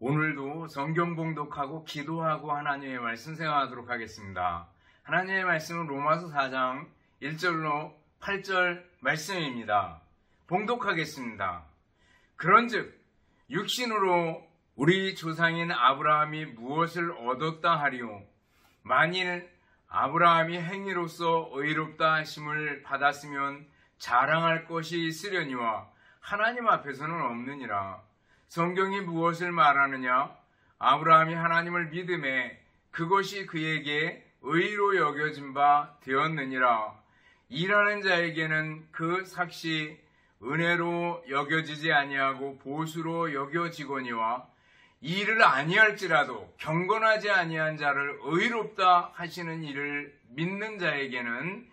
오늘도 성경 봉독하고 기도하고 하나님의 말씀 생각하도록 하겠습니다. 하나님의 말씀은 로마서 4장 1절로 8절 말씀입니다. 봉독하겠습니다. 그런즉 육신으로 우리 조상인 아브라함이 무엇을 얻었다 하리요? 만일 아브라함이 행위로서 의롭다 하심을 받았으면 자랑할 것이 있으려니와 하나님 앞에서는 없느니라. 성경이 무엇을 말하느냐? 아브라함이 하나님을 믿음에 그것이 그에게 의로 여겨진 바 되었느니라. 일하는 자에게는 그 삭시 은혜로 여겨지지 아니하고 보수로 여겨지거니와 일을 아니할지라도 경건하지 아니한 자를 의롭다 하시는 이를 믿는 자에게는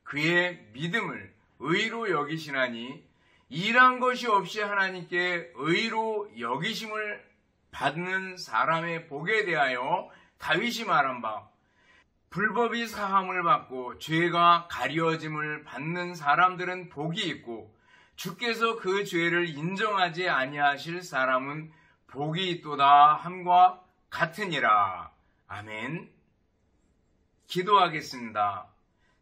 그의 믿음을 의로 여기시나니 일한 것이 없이 하나님께 의로 여기심을 받는 사람의 복에 대하여 다윗이 말한 바, 불법이 사함을 받고 죄가 가려짐을 받는 사람들은 복이 있고 주께서 그 죄를 인정하지 아니하실 사람은 복이 있도다 함과 같으니라. 아멘. 기도하겠습니다.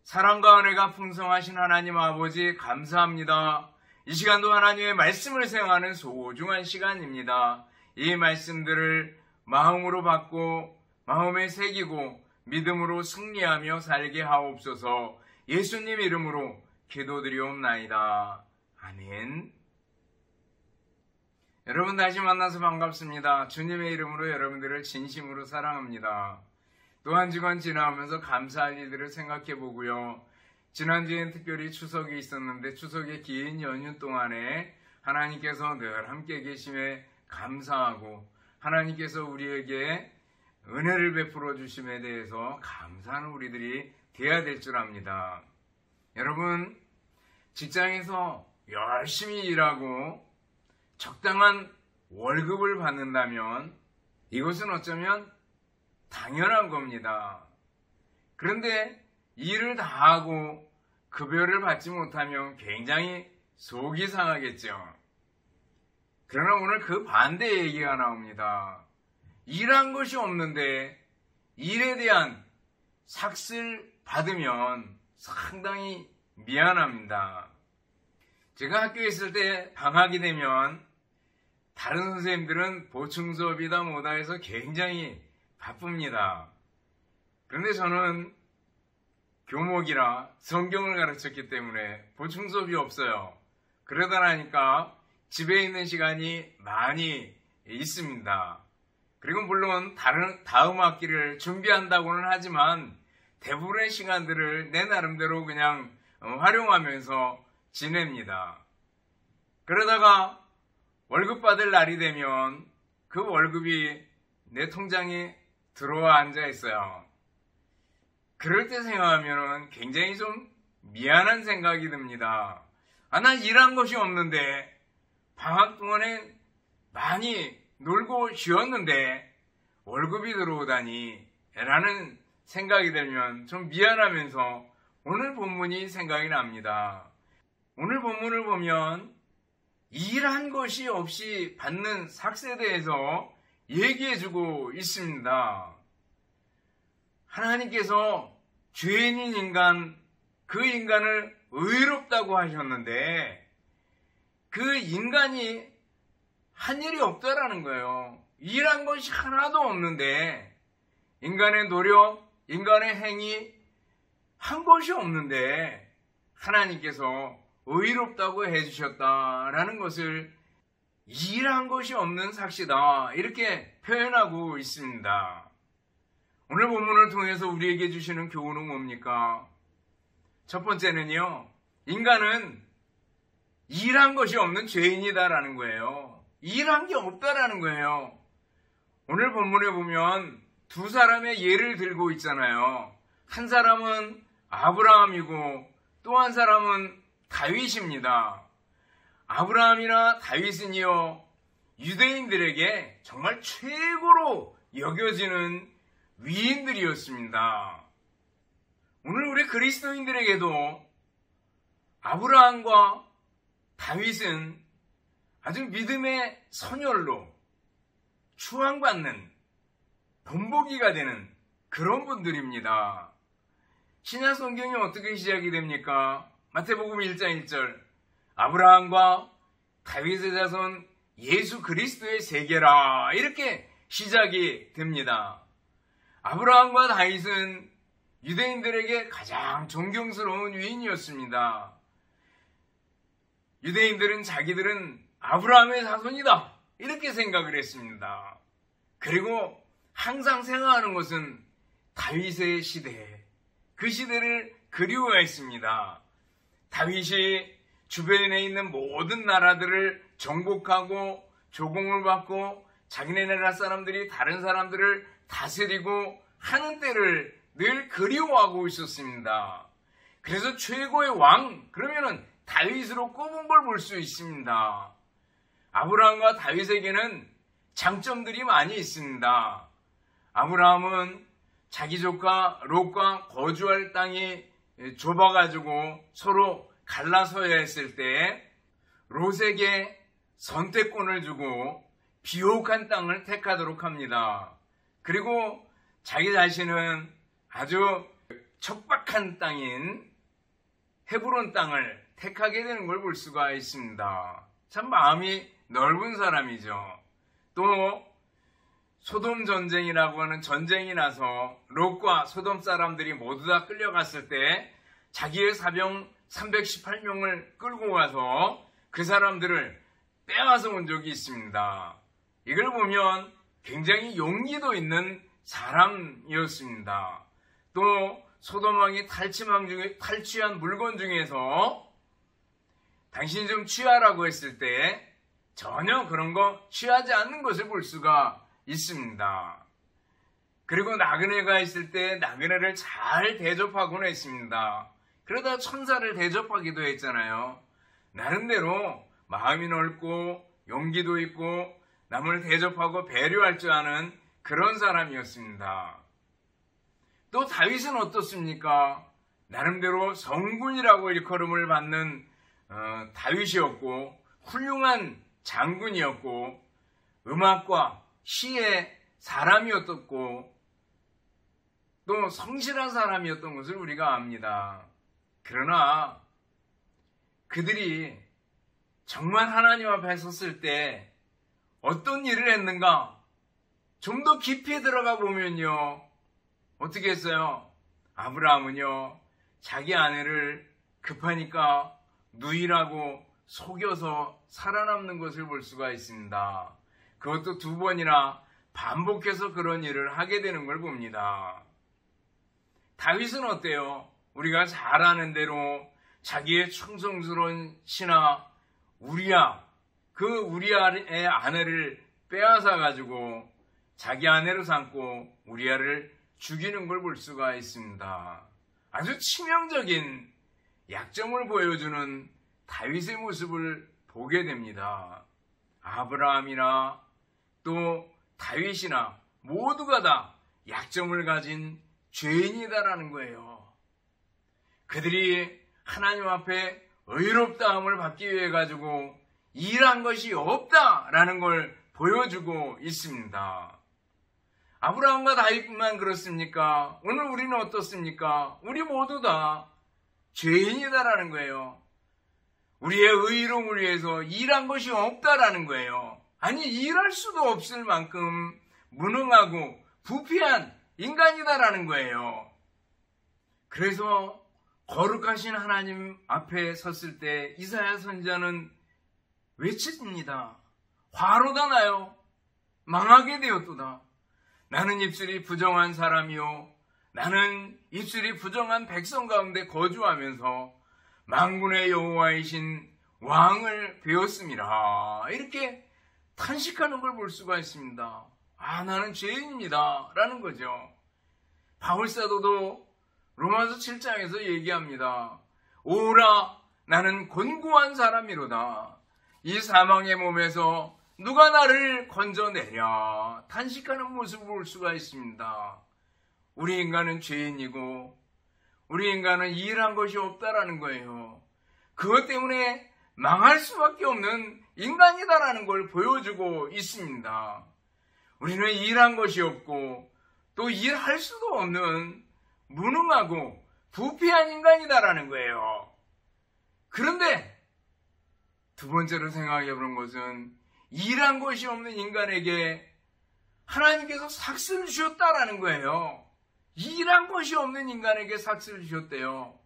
사랑과 은혜가 풍성하신 하나님 아버지 감사합니다. 이 시간도 하나님의 말씀을 생각하는 소중한 시간입니다. 이 말씀들을 마음으로 받고 마음에 새기고 믿음으로 승리하며 살게 하옵소서. 예수님 이름으로 기도드리옵나이다. 아멘. 여러분 다시 만나서 반갑습니다. 주님의 이름으로 여러분들을 진심으로 사랑합니다. 또 한 주간 지나오면서 감사할 일들을 생각해 보고요. 지난주엔 특별히 추석이 있었는데 추석의 긴 연휴 동안에 하나님께서 늘 함께 계심에 감사하고 하나님께서 우리에게 은혜를 베풀어 주심에 대해서 감사하는 우리들이 되어야 될 줄 압니다. 여러분, 직장에서 열심히 일하고 적당한 월급을 받는다면 이것은 어쩌면 당연한 겁니다. 그런데 일을 다 하고 급여를 받지 못하면 굉장히 속이 상하겠죠. 그러나 오늘 그 반대 얘기가 나옵니다. 일한 것이 없는데 일에 대한 삭슬 받으면 상당히 미안합니다. 제가 학교에 있을 때 방학이 되면 다른 선생님들은 보충 수업이다 뭐다 해서 굉장히 바쁩니다. 그런데 저는 교목이라 성경을 가르쳤기 때문에 보충 수업이 없어요. 그러다 나니까 집에 있는 시간이 많이 있습니다. 그리고 물론 다음 학기를 준비한다고는 하지만 대부분의 시간들을 내 나름대로 그냥 활용하면서 지냅니다. 그러다가 월급 받을 날이 되면 그 월급이 내 통장에 들어와 앉아 있어요. 그럴 때 생각하면 굉장히 좀 미안한 생각이 듭니다. 난 일한 것이 없는데 방학 동안에 많이 놀고 쉬었는데 월급이 들어오다니 라는 생각이 들면 좀 미안하면서 오늘 본문이 생각이 납니다. 오늘 본문을 보면 일한 것이 없이 받는 삭스에 대해서 얘기해주고 있습니다. 하나님께서 죄인인 인간, 그 인간을 의롭다고 하셨는데 그 인간이 한 일이 없다라는 거예요. 일한 것이 하나도 없는데 인간의 노력, 인간의 행위 한 것이 없는데 하나님께서 의롭다고 해주셨다라는 것을 일한 것이 없는 삭시다 이렇게 표현하고 있습니다. 오늘 본문을 통해서 우리에게 주시는 교훈은 뭡니까? 첫 번째는요, 인간은 일한 것이 없는 죄인이다라는 거예요. 일한 게 없다라는 거예요. 오늘 본문에 보면 두 사람의 예를 들고 있잖아요. 한 사람은 아브라함이고 또 한 사람은 다윗입니다. 아브라함이나 다윗은요, 유대인들에게 정말 최고로 여겨지는 위인들이었습니다. 오늘 우리 그리스도인들에게도 아브라함과 다윗은 아주 믿음의 선열로 추앙받는 본보기가 되는 그런 분들입니다. 신약 성경이 어떻게 시작이 됩니까? 마태복음 1장 1절 아브라함과 다윗의 자손 예수 그리스도의 세계라 이렇게 시작이 됩니다. 아브라함과 다윗은 유대인들에게 가장 존경스러운 위인이었습니다. 유대인들은 자기들은 아브라함의 자손이다 이렇게 생각을 했습니다. 그리고 항상 생각하는 것은 다윗의 시대, 그 시대를 그리워했습니다. 다윗이 주변에 있는 모든 나라들을 정복하고 조공을 받고 자기네 나라 사람들이 다른 사람들을 다스리고 하는 때를 늘 그리워하고 있었습니다. 그래서 최고의 왕 그러면은 다윗으로 꼽은 걸 볼 수 있습니다. 아브라함과 다윗에게는 장점들이 많이 있습니다. 아브라함은 자기 조카 롯과 거주할 땅이 좁아가지고 서로 갈라서야 했을 때 롯에게 선택권을 주고 비옥한 땅을 택하도록 합니다. 그리고 자기 자신은 아주 척박한 땅인 헤브론 땅을 택하게 되는 걸 볼 수가 있습니다. 참 마음이 넓은 사람이죠. 또 소돔 전쟁이라고 하는 전쟁이 나서 롯과 소돔 사람들이 모두 다 끌려갔을 때 자기의 사병 318명을 끌고 가서 그 사람들을 빼앗아 온 적이 있습니다. 이걸 보면 굉장히 용기도 있는 사람이었습니다. 또 소돔 왕이 탈취한 물건 중에서 당신이 좀 취하라고 했을 때 전혀 그런 거 취하지 않는 것을 볼 수가 있습니다. 그리고 나그네가 있을 때 나그네를 잘 대접하곤 했습니다. 그러다 천사를 대접하기도 했잖아요. 나름대로 마음이 넓고 용기도 있고 남을 대접하고 배려할 줄 아는 그런 사람이었습니다. 또 다윗은 어떻습니까? 나름대로 성군이라고 일컬음을 받는 다윗이었고 훌륭한 장군이었고 음악과 시의 사람이었고 또 성실한 사람이었던 것을 우리가 압니다. 그러나 그들이 정말 하나님 앞에 섰을 때 어떤 일을 했는가? 좀 더 깊이 들어가 보면요. 어떻게 했어요? 아브라함은요. 자기 아내를 급하니까 누이라고 속여서 살아남는 것을 볼 수가 있습니다. 그것도 2번이나 반복해서 그런 일을 하게 되는 걸 봅니다. 다윗은 어때요? 우리가 잘 아는 대로 자기의 충성스러운 신하 우리야, 그 우리야의 아내를 빼앗아 가지고 자기 아내로 삼고 우리야를 죽이는 걸 볼 수가 있습니다. 아주 치명적인 약점을 보여주는 다윗의 모습을 보게 됩니다. 아브라함이나 또 다윗이나 모두가 다 약점을 가진 죄인이다라는 거예요. 그들이 하나님 앞에 의롭다함을 받기 위해 가지고 일한 것이 없다라는 걸 보여주고 있습니다. 아브라함과 다윗만 그렇습니까? 오늘 우리는 어떻습니까? 우리 모두 다 죄인이다라는 거예요. 우리의 의로움을 위해서 일한 것이 없다라는 거예요. 아니 일할 수도 없을 만큼 무능하고 부패한 인간이다라는 거예요. 그래서 거룩하신 하나님 앞에 섰을 때 이사야 선지자는 외칩니다. 화로다 나요. 망하게 되었도다. 나는 입술이 부정한 사람이요. 나는 입술이 부정한 백성 가운데 거주하면서 만군의 여호와이신 왕을 배웠습니다. 이렇게 탄식하는 걸 볼 수가 있습니다. 아, 나는 죄인입니다. 라는 거죠. 바울사도도 로마서 7장에서 얘기합니다. 오라, 나는 곤고한 사람이로다. 이 사망의 몸에서 누가 나를 건져내랴. 탄식하는 모습을 볼 수가 있습니다. 우리 인간은 죄인이고 우리 인간은 일한 것이 없다라는 거예요. 그것 때문에 망할 수밖에 없는 인간이다라는 걸 보여주고 있습니다. 우리는 일한 것이 없고 또 일할 수도 없는 무능하고 부패한 인간이다라는 거예요. 그런데 두 번째로 생각해 보는 것은 일한 것이 없는 인간에게 하나님께서 삭스를 주셨다라는 거예요. 일한 것이 없는 인간에게 삭스를 주셨대요.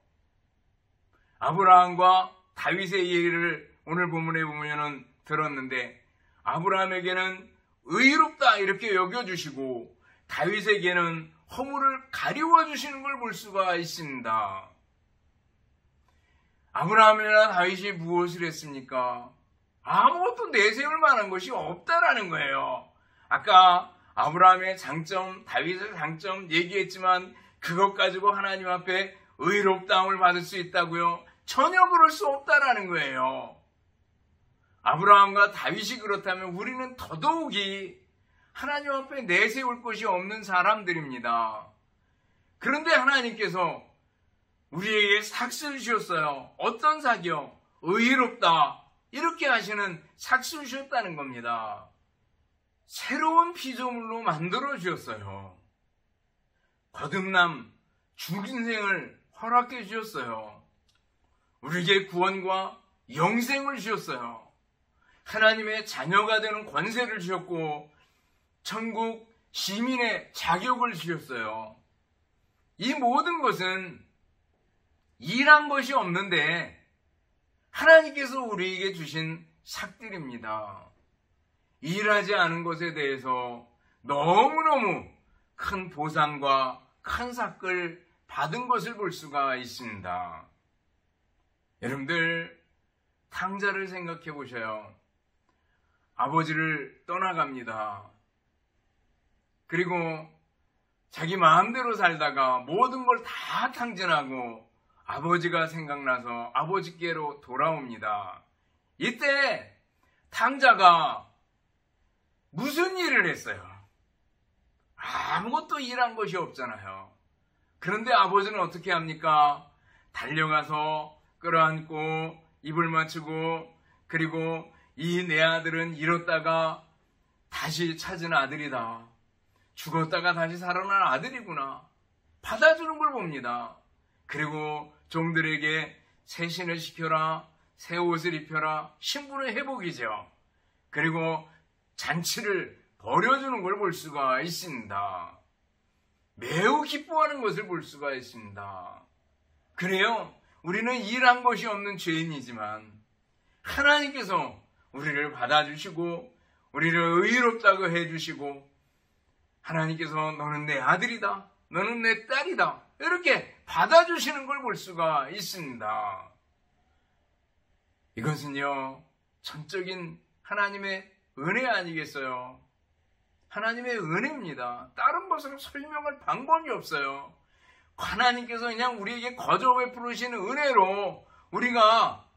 아브라함과 다윗의 얘기를 오늘 본문에 보면은 들었는데, 아브라함에게는 의롭다 이렇게 여겨주시고 다윗에게는 허물을 가리워 주시는 걸 볼 수가 있습니다. 아브라함이나 다윗이 무엇을 했습니까? 아무것도 내세울 만한 것이 없다라는 거예요. 아까 아브라함의 장점, 다윗의 장점 얘기했지만 그것 가지고 하나님 앞에 의롭다함을 받을 수 있다고요? 전혀 그럴 수 없다라는 거예요. 아브라함과 다윗이 그렇다면 우리는 더더욱이 하나님 앞에 내세울 것이 없는 사람들입니다. 그런데 하나님께서 우리에게 삭스를 주셨어요. 어떤 삭이요? 의롭다. 이렇게 하시는 삭스를 주셨다는 겁니다. 새로운 피조물로 만들어 주셨어요. 거듭남, 중생을 허락해 주셨어요. 우리에게 구원과 영생을 주셨어요. 하나님의 자녀가 되는 권세를 주셨고 천국 시민의 자격을 주셨어요. 이 모든 것은 일한 것이 없는데 하나님께서 우리에게 주신 삭들입니다. 일하지 않은 것에 대해서 너무너무 큰 보상과 큰 삭을 받은 것을 볼 수가 있습니다. 여러분들, 탕자를 생각해 보셔요. 아버지를 떠나갑니다. 그리고 자기 마음대로 살다가 모든 걸 다 탕진하고 아버지가 생각나서 아버지께로 돌아옵니다. 이때 탕자가 무슨 일을 했어요? 아무것도 일한 것이 없잖아요. 그런데 아버지는 어떻게 합니까? 달려가서 끌어안고 입을 맞추고, 그리고 이 내 아들은 잃었다가 다시 찾은 아들이다. 죽었다가 다시 살아난 아들이구나. 받아주는 걸 봅니다. 그리고 종들에게 새 신을 시켜라, 새 옷을 입혀라, 신분의 회복이죠. 그리고 잔치를 벌여주는 걸 볼 수가 있습니다. 매우 기뻐하는 것을 볼 수가 있습니다. 그래요, 우리는 일한 것이 없는 죄인이지만 하나님께서 우리를 받아주시고 우리를 의롭다고 해주시고 하나님께서 너는 내 아들이다, 너는 내 딸이다 이렇게 받아주시는 걸 볼 수가 있습니다. 이것은요, 전적인 하나님의 은혜 아니겠어요? 하나님의 은혜입니다. 다른 것으로 설명할 방법이 없어요. 하나님께서 그냥 우리에게 거저 베푸시는 은혜로 우리가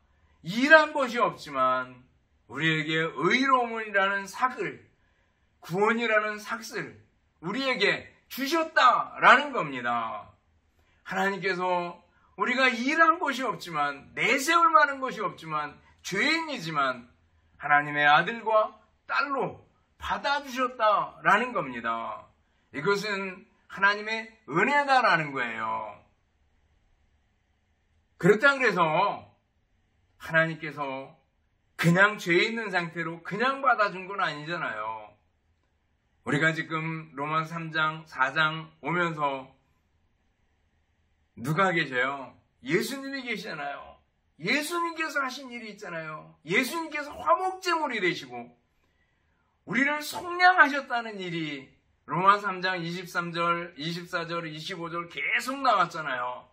일한 것이 없지만 우리에게 의로움이라는 삭을, 구원이라는 삭을 우리에게 주셨다라는 겁니다. 하나님께서 우리가 일한 것이 없지만, 내세울 만한 것이 없지만, 죄인이지만 하나님의 아들과 딸로 받아주셨다라는 겁니다. 이것은 하나님의 은혜다라는 거예요. 그렇다 그래서 하나님께서 그냥 죄 있는 상태로 그냥 받아준 건 아니잖아요. 우리가 지금 로마서 3장, 4장 오면서 누가 계셔요? 예수님이 계시잖아요. 예수님께서 하신 일이 있잖아요. 예수님께서 화목제물이 되시고 우리를 속량하셨다는 일이 로마서 3장 23절, 24절, 25절 계속 나왔잖아요.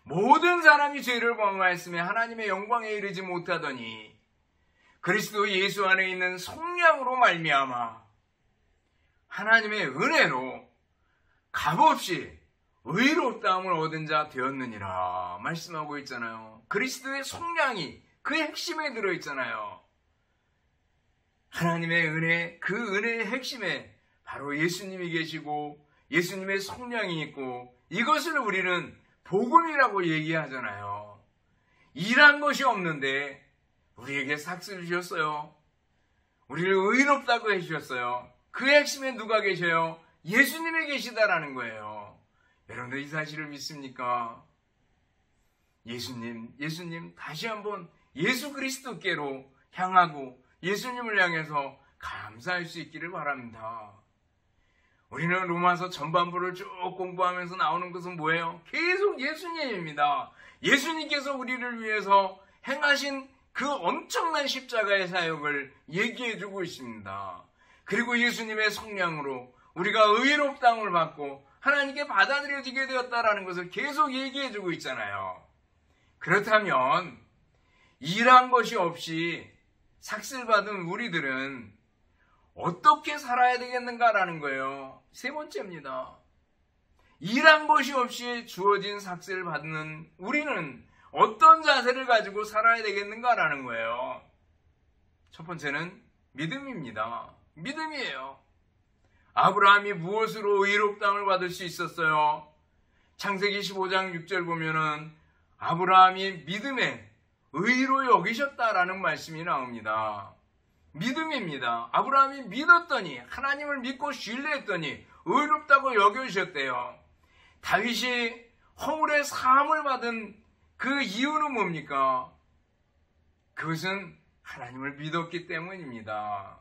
모든 사람이 죄를 범하였으며 하나님의 영광에 이르지 못하더니 그리스도 예수 안에 있는 속량으로 말미암아 하나님의 은혜로 값없이 의롭다함을 얻은 자 되었느니라 말씀하고 있잖아요. 그리스도의 속량이 그 핵심에 들어있잖아요. 하나님의 은혜, 그 은혜의 핵심에 바로 예수님이 계시고 예수님의 속량이 있고, 이것을 우리는 복음이라고 얘기하잖아요. 일한 것이 없는데 우리에게 삭스를 주셨어요. 우리를 의롭다고 해주셨어요. 그 핵심에 누가 계셔요? 예수님이 계시다라는 거예요. 여러분들 이 사실을 믿습니까? 예수님 다시 한번 예수 그리스도께로 향하고 예수님을 향해서 감사할 수 있기를 바랍니다. 우리는 로마서 전반부를 쭉 공부하면서 나오는 것은 뭐예요? 계속 예수님입니다. 예수님께서 우리를 위해서 행하신 그 엄청난 십자가의 사역을 얘기해주고 있습니다. 그리고 예수님의 성량으로 우리가 의롭다함을 받고 하나님께 받아들여지게 되었다라는 것을 계속 얘기해주고 있잖아요. 그렇다면 일한 것이 없이 삭슬받은 우리들은 어떻게 살아야 되겠는가라는 거예요. 세 번째입니다. 일한 것이 없이 주어진 삭슬을 받는 우리는 어떤 자세를 가지고 살아야 되겠는가라는 거예요. 첫 번째는 믿음입니다. 믿음이에요. 아브라함이 무엇으로 의롭다함을 받을 수 있었어요? 창세기 15장 6절 보면은 아브라함이 믿음에 의로 여기셨다라는 말씀이 나옵니다. 믿음입니다. 아브라함이 믿었더니, 하나님을 믿고 신뢰했더니 의롭다고 여겨주셨대요. 다윗이 허물의 사함을 받은 그 이유는 뭡니까? 그것은 하나님을 믿었기 때문입니다.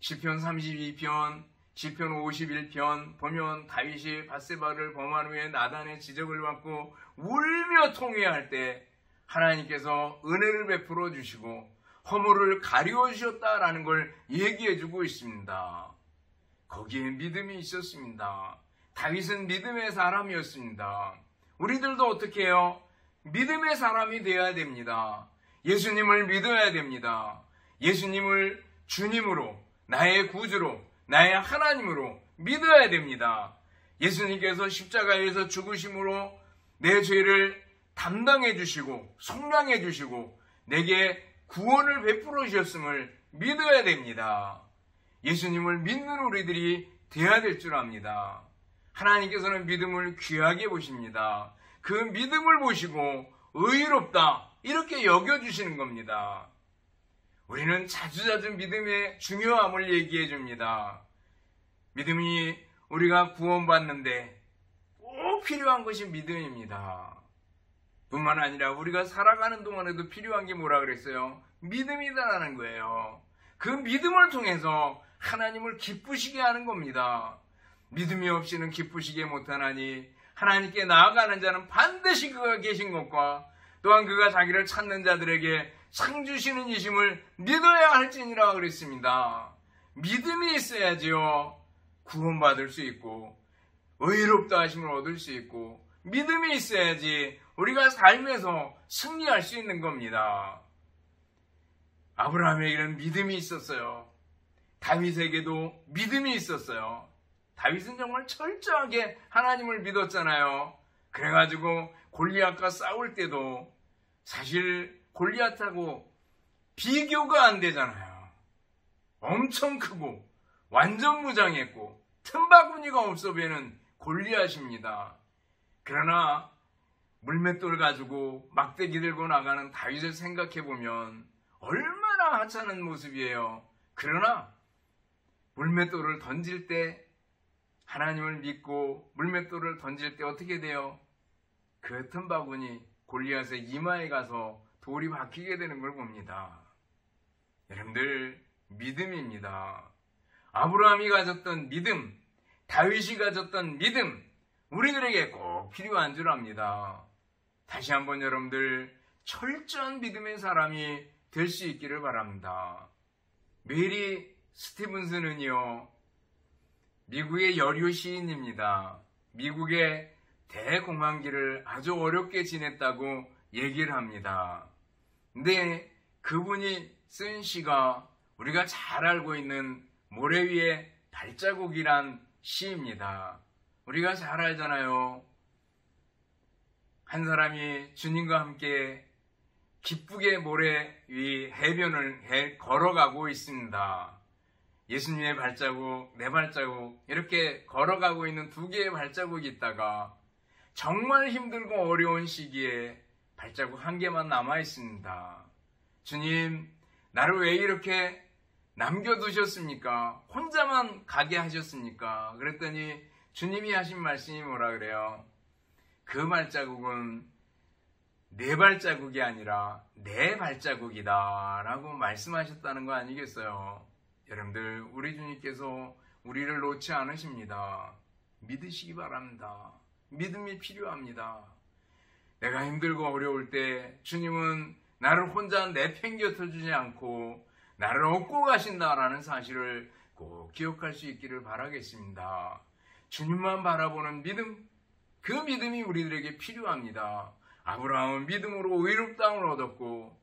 시편 32편, 시편 51편 보면 다윗이 밧세바를 범한 후에 나단의 지적을 받고 울며 통회할 때 하나님께서 은혜를 베풀어 주시고 허물을 가리워 주셨다라는 걸 얘기해 주고 있습니다. 거기에 믿음이 있었습니다. 다윗은 믿음의 사람이었습니다. 우리들도 어떻게 해요? 믿음의 사람이 되어야 됩니다. 예수님을 믿어야 됩니다. 예수님을 주님으로, 나의 구주로, 나의 하나님으로 믿어야 됩니다. 예수님께서 십자가에서 죽으심으로 내 죄를 담당해 주시고 속량해 주시고 내게 구원을 베풀어 주셨음을 믿어야 됩니다. 예수님을 믿는 우리들이 되어야 될 줄 압니다. 하나님께서는 믿음을 귀하게 보십니다. 그 믿음을 보시고 의롭다 이렇게 여겨주시는 겁니다. 우리는 자주자주 믿음의 중요함을 얘기해 줍니다. 믿음이 우리가 구원받는데 꼭 필요한 것이 믿음입니다. 뿐만 아니라 우리가 살아가는 동안에도 필요한 게 뭐라 그랬어요? 믿음이다라는 거예요. 그 믿음을 통해서 하나님을 기쁘시게 하는 겁니다. 믿음이 없이는 기쁘시게 못하나니 하나님께 나아가는 자는 반드시 그가 계신 것과 또한 그가 자기를 찾는 자들에게 상 주시는 이심을 믿어야 할지니라 그랬습니다. 믿음이 있어야지요 구원받을 수 있고 의롭다 하심을 얻을 수 있고 믿음이 있어야지 우리가 삶에서 승리할 수 있는 겁니다. 아브라함에게는 믿음이 있었어요. 다윗에게도 믿음이 있었어요. 다윗은 정말 철저하게 하나님을 믿었잖아요. 그래가지고 골리앗과 싸울 때도 사실 골리앗하고 비교가 안 되잖아요. 엄청 크고 완전 무장했고 틈바구니가 없어 보이는 골리앗입니다. 그러나 물맷돌 가지고 막대기 들고 나가는 다윗을 생각해보면 얼마나 하찮은 모습이에요. 그러나 물맷돌을 던질 때 하나님을 믿고 물맷돌을 던질 때 어떻게 돼요? 그 틈바구니 골리앗의 이마에 가서 돌이 박히게 되는 걸 봅니다. 여러분들 믿음입니다. 아브라함이 가졌던 믿음, 다윗이 가졌던 믿음, 우리들에게 꼭 필요한 줄 압니다. 다시 한번 여러분들 철저한 믿음의 사람이 될 수 있기를 바랍니다. 메리 스티븐슨은요, 미국의 여류 시인입니다. 미국의 대공황기를 아주 어렵게 지냈다고 얘기를 합니다. 근데 그분이 쓴 시가 우리가 잘 알고 있는 모래 위의 발자국이란 시입니다. 우리가 잘 알잖아요. 한 사람이 주님과 함께 기쁘게 모래 위 해변을 걸어가고 있습니다. 예수님의 발자국, 내 발자국 이렇게 걸어가고 있는 두 개의 발자국이 있다가 정말 힘들고 어려운 시기에 발자국 한 개만 남아 있습니다. 주님, 나를 왜 이렇게 남겨두셨습니까? 혼자만 가게 하셨습니까? 그랬더니 주님이 하신 말씀이 뭐라 그래요? 그 발자국은 내 발자국이 아니라 내 발자국이다 라고 말씀하셨다는 거 아니겠어요? 여러분들, 우리 주님께서 우리를 놓지 않으십니다. 믿으시기 바랍니다. 믿음이 필요합니다. 내가 힘들고 어려울 때 주님은 나를 혼자 내팽겨쳐 주지 않고 나를 업고 가신다라는 사실을 꼭 기억할 수 있기를 바라겠습니다. 주님만 바라보는 믿음, 그 믿음이 우리들에게 필요합니다. 아브라함은 믿음으로 의롭다함을 얻었고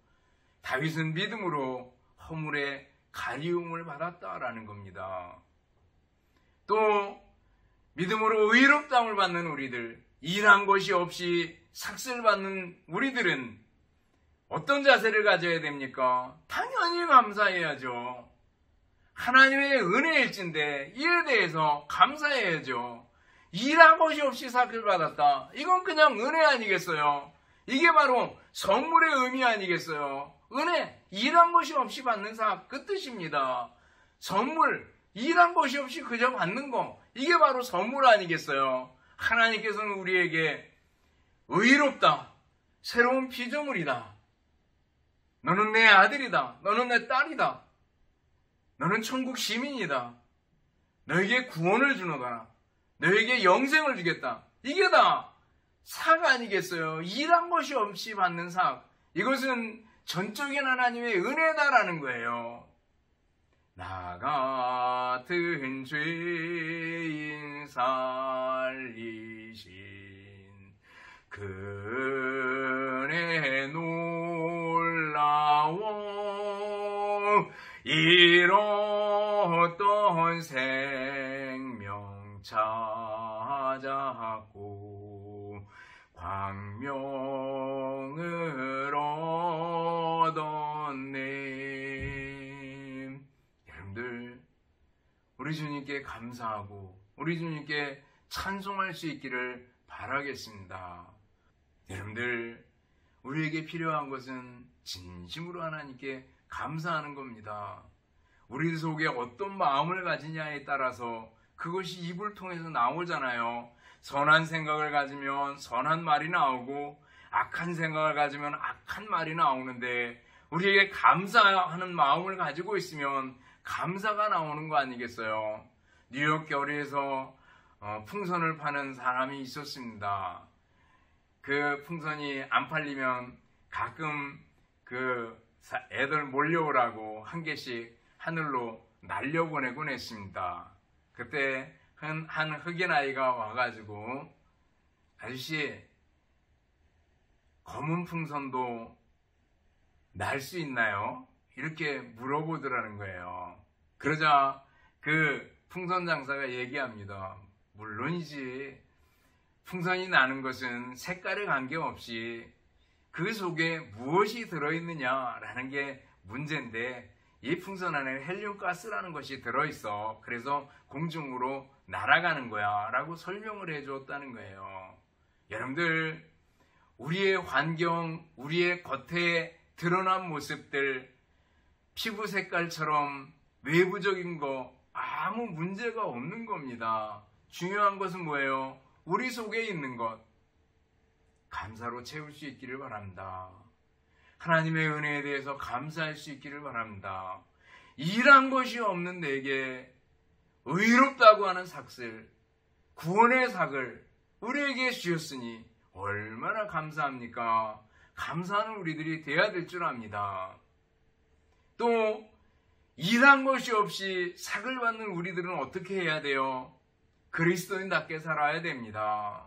다윗은 믿음으로 허물의 가리움을 받았다라는 겁니다. 또 믿음으로 의롭다함을 받는 우리들, 일한 것이 없이 삭슬 받는 우리들은 어떤 자세를 가져야 됩니까? 당연히 감사해야죠. 하나님의 은혜일진데 이에 대해서 감사해야죠. 일한 것이 없이 삭슬 받았다. 이건 그냥 은혜 아니겠어요? 이게 바로 선물의 의미 아니겠어요? 은혜, 일한 것이 없이 받는 삭, 그 뜻입니다. 선물, 일한 것이 없이 그저 받는 거, 이게 바로 선물 아니겠어요? 하나님께서는 우리에게 의롭다, 새로운 피조물이다, 너는 내 아들이다, 너는 내 딸이다, 너는 천국 시민이다, 너에게 구원을 주노다, 너에게 영생을 주겠다. 이게 다 삭 아니겠어요? 일한 것이 없이 받는 삭. 이것은 전적인 하나님의 은혜다라는 거예요. 나 같은 죄인 살리신 그 은혜 놀라워 잃었던 생명 찾았고 광명을 얻었네. 여러분들, 우리 주님께 감사하고 우리 주님께 찬송할 수 있기를 바라겠습니다. 여러분들, 우리에게 필요한 것은 진심으로 하나님께 감사하는 겁니다. 우리 속에 어떤 마음을 가지냐에 따라서 그것이 입을 통해서 나오잖아요. 선한 생각을 가지면 선한 말이 나오고 악한 생각을 가지면 악한 말이 나오는데 우리에게 감사하는 마음을 가지고 있으면 감사가 나오는 거 아니겠어요? 뉴욕 거리에서 풍선을 파는 사람이 있었습니다. 그 풍선이 안 팔리면 가끔 그 애들 몰려오라고 한 개씩 하늘로 날려보내곤 했습니다. 그때 한 흑인 아이가 와가지고, 아저씨, 검은 풍선도 날 수 있나요? 이렇게 물어보더라는 거예요. 그러자 그 풍선 장사가 얘기합니다. 물론이지. 풍선이 나는 것은 색깔에 관계없이 그 속에 무엇이 들어있느냐라는 게 문제인데, 이 풍선 안에 헬륨가스라는 것이 들어있어. 그래서 공중으로 날아가는 거야 라고 설명을 해주었다는 거예요. 여러분들, 우리의 환경, 우리의 겉에 드러난 모습들, 피부 색깔처럼 외부적인 거 아무 문제가 없는 겁니다. 중요한 것은 뭐예요? 우리 속에 있는 것, 감사로 채울 수 있기를 바랍니다. 하나님의 은혜에 대해서 감사할 수 있기를 바랍니다. 일한 것이 없는 내게 의롭다고 하는 삭슬, 구원의 삭을 우리에게 주셨으니 얼마나 감사합니까? 감사하는 우리들이 돼야 될 줄 압니다. 또 일한 것이 없이 삭을 받는 우리들은 어떻게 해야 돼요? 그리스도인답게 살아야 됩니다.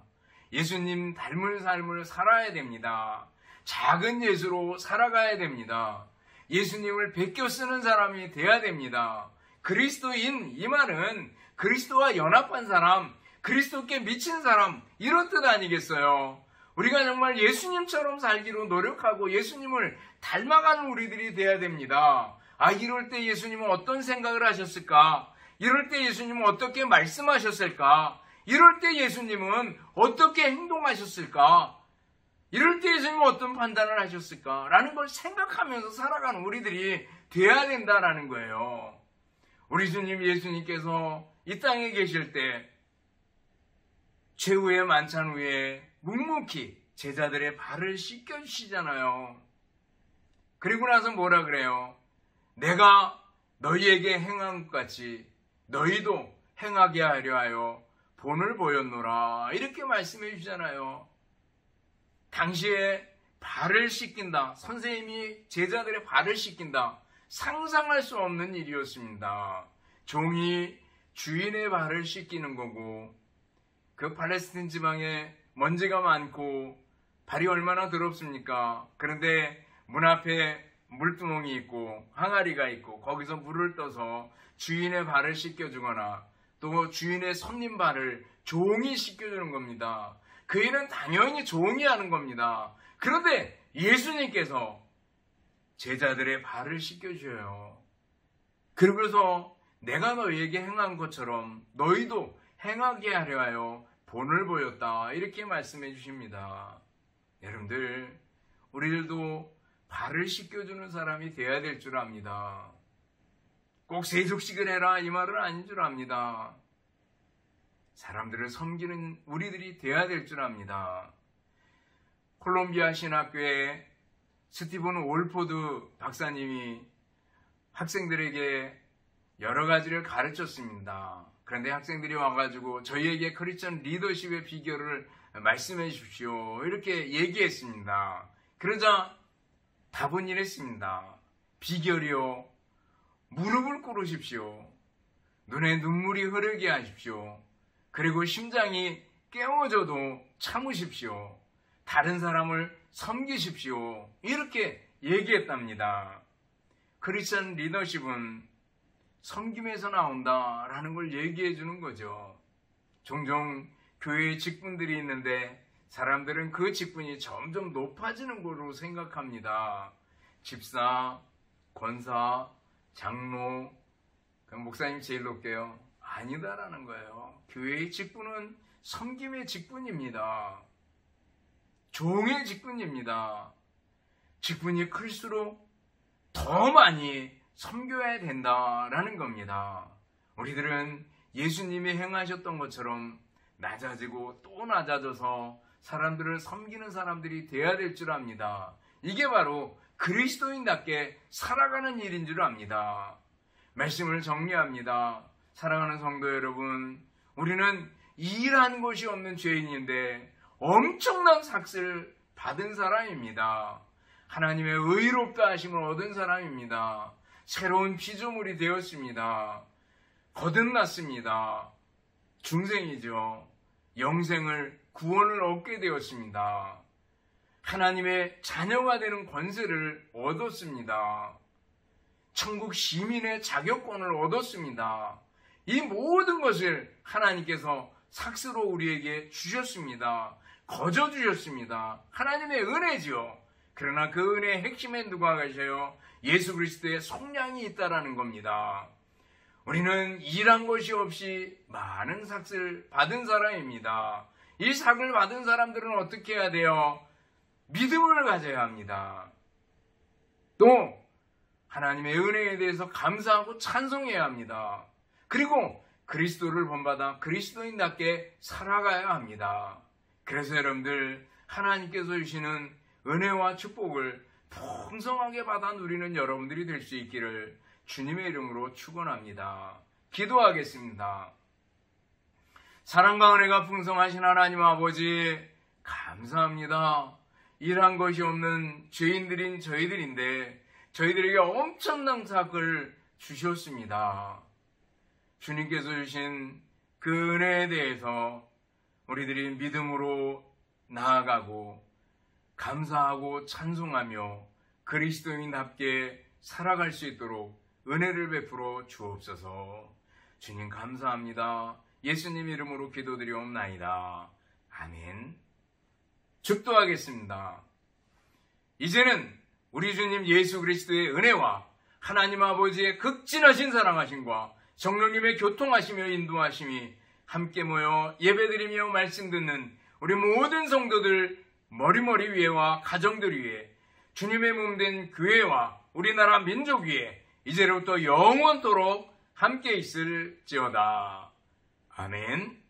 예수님 닮은 삶을 살아야 됩니다. 작은 예수로 살아가야 됩니다. 예수님을 베껴 쓰는 사람이 돼야 됩니다. 그리스도인, 이 말은 그리스도와 연합한 사람, 그리스도께 미친 사람, 이런 뜻 아니겠어요? 우리가 정말 예수님처럼 살기로 노력하고 예수님을 닮아가는 우리들이 돼야 됩니다. 이럴 때 예수님은 어떤 생각을 하셨을까? 이럴 때 예수님은 어떻게 말씀하셨을까? 이럴 때 예수님은 어떻게 행동하셨을까? 이럴 때 예수님은 어떤 판단을 하셨을까라는 걸 생각하면서 살아가는 우리들이 돼야 된다라는 거예요. 우리 주님 예수님께서 이 땅에 계실 때 최후의 만찬 후에 묵묵히 제자들의 발을 씻겨주시잖아요. 그리고 나서 뭐라 그래요? 내가 너희에게 행한 것 같이 너희도 행하게 하려 하여 본을 보였노라. 이렇게 말씀해 주잖아요. 당시에 발을 씻긴다. 선생님이 제자들의 발을 씻긴다. 상상할 수 없는 일이었습니다. 종이 주인의 발을 씻기는 거고, 그 팔레스틴 지방에 먼지가 많고 발이 얼마나 더럽습니까? 그런데 문 앞에 물두멍이 있고 항아리가 있고 거기서 물을 떠서 주인의 발을 씻겨주거나 또 주인의 손님 발을 종이 씻겨주는 겁니다. 그 일은 당연히 종이 하는 겁니다. 그런데 예수님께서 제자들의 발을 씻겨주셔요. 그러면서 내가 너희에게 행한 것처럼 너희도 행하게 하려 하여 본을 보였다. 이렇게 말씀해 주십니다. 여러분들, 우리들도 발을 씻겨주는 사람이 되어야 될 줄 압니다. 꼭 세속식을 해라 이 말은 아닌 줄 압니다. 사람들을 섬기는 우리들이 되어야 될 줄 압니다. 콜롬비아 신학교에 스티븐 올포드 박사님이 학생들에게 여러 가지를 가르쳤습니다. 그런데 학생들이 와가지고 저희에게 크리스천 리더십의 비결을 말씀해 주십시오. 이렇게 얘기했습니다. 그러자 답은 이랬습니다. 비결이요. 무릎을 꿇으십시오. 눈에 눈물이 흐르게 하십시오. 그리고 심장이 깨어져도 참으십시오. 다른 사람을 섬기십시오. 이렇게 얘기했답니다. 크리스천 리더십은 섬김에서 나온다라는 걸 얘기해 주는 거죠. 종종 교회에 직분들이 있는데 사람들은 그 직분이 점점 높아지는 걸로 생각합니다. 집사, 권사, 장로, 그럼 목사님 제일 높게요. 아니다라는 거예요. 교회의 직분은 섬김의 직분입니다. 종의 직분입니다. 직분이 클수록 더 많이 섬겨야 된다라는 겁니다. 우리들은 예수님이 행하셨던 것처럼 낮아지고 또 낮아져서 사람들을 섬기는 사람들이 되어야 될 줄 압니다. 이게 바로 그리스도인답게 살아가는 일인 줄 압니다. 말씀을 정리합니다. 사랑하는 성도 여러분, 우리는 일한 것이 없는 죄인인데 엄청난 삭슬을 받은 사람입니다. 하나님의 의롭다 하심을 얻은 사람입니다. 새로운 피조물이 되었습니다. 거듭났습니다. 중생이죠. 영생을, 구원을 얻게 되었습니다. 하나님의 자녀가 되는 권세를 얻었습니다. 천국 시민의 자격권을 얻었습니다. 이 모든 것을 하나님께서 삭스로 우리에게 주셨습니다. 거저 주셨습니다. 하나님의 은혜지요. 그러나 그 은혜의 핵심에 누가 계셔요? 예수 그리스도의 속량이 있다라는 겁니다. 우리는 일한 것이 없이 많은 삭을 받은 사람입니다. 이 삭을 받은 사람들은 어떻게 해야 돼요? 믿음을 가져야 합니다. 또 하나님의 은혜에 대해서 감사하고 찬송해야 합니다. 그리고 그리스도를 본받아 그리스도인답게 살아가야 합니다. 그래서 여러분들, 하나님께서 주시는 은혜와 축복을 풍성하게 받아 누리는 여러분들이 될 수 있기를 주님의 이름으로 축원합니다. 기도하겠습니다. 사랑과 은혜가 풍성하신 하나님 아버지, 감사합니다. 일한 것이 없는 죄인들인 저희들인데 저희들에게 엄청난 삭을 주셨습니다. 주님께서 주신 그 은혜에 대해서 우리들이 믿음으로 나아가고 감사하고 찬송하며 그리스도인답게 살아갈 수 있도록 은혜를 베풀어 주옵소서. 주님 감사합니다. 예수님 이름으로 기도드리옵나이다. 아멘. 축도하겠습니다. 이제는 우리 주님 예수 그리스도의 은혜와 하나님 아버지의 극진하신 사랑하심과 성령님의 교통하시며 인도하심이 함께 모여 예배드리며 말씀 듣는 우리 모든 성도들 머리머리 위에와 가정들 위에 주님의 몸된 교회와 우리나라 민족 위에 이제로부터 영원토록 함께 있을지어다. 아멘.